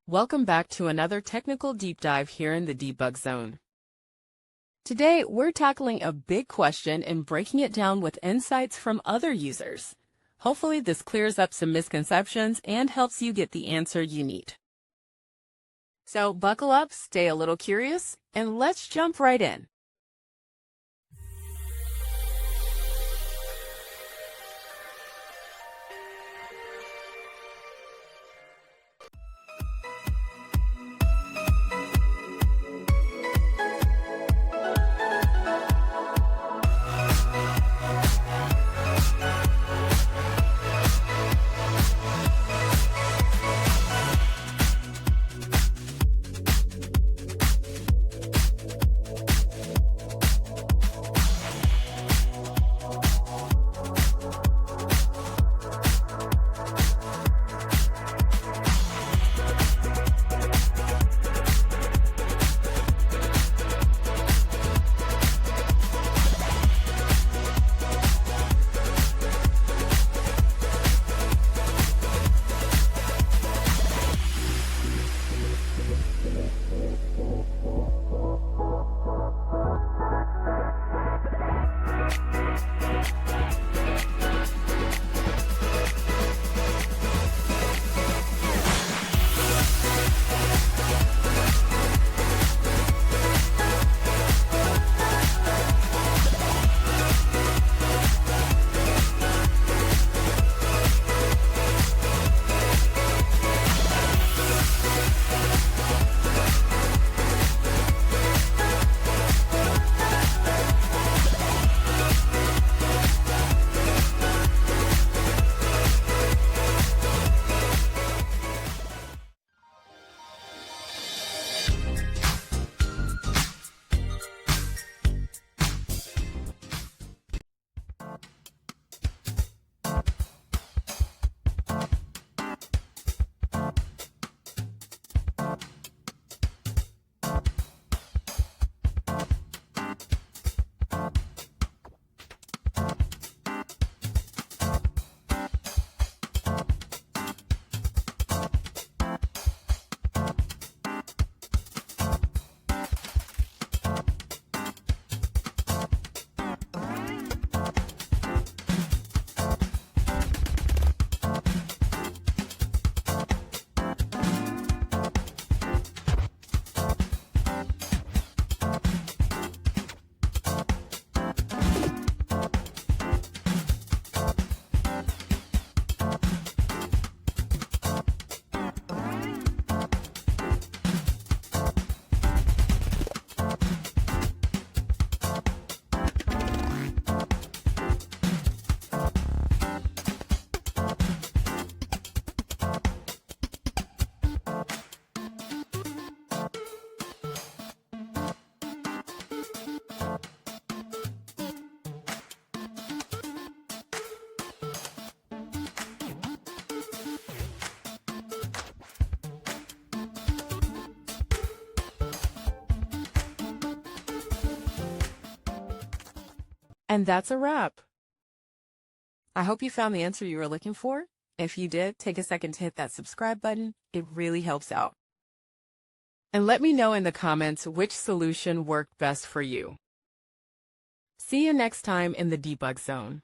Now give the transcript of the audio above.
Welcome back to another technical deep dive here in the debug zone. Today, we're tackling a big question and breaking it down with insights from other users. Hopefully, this clears up some misconceptions and helps you get the answer you need. So buckle up, stay a little curious, and let's jump right in. And that's a wrap. I hope you found the answer you were looking for. If you did, take a second to hit that subscribe button. It really helps out. And let me know in the comments which solution worked best for you. See you next time in the debug zone.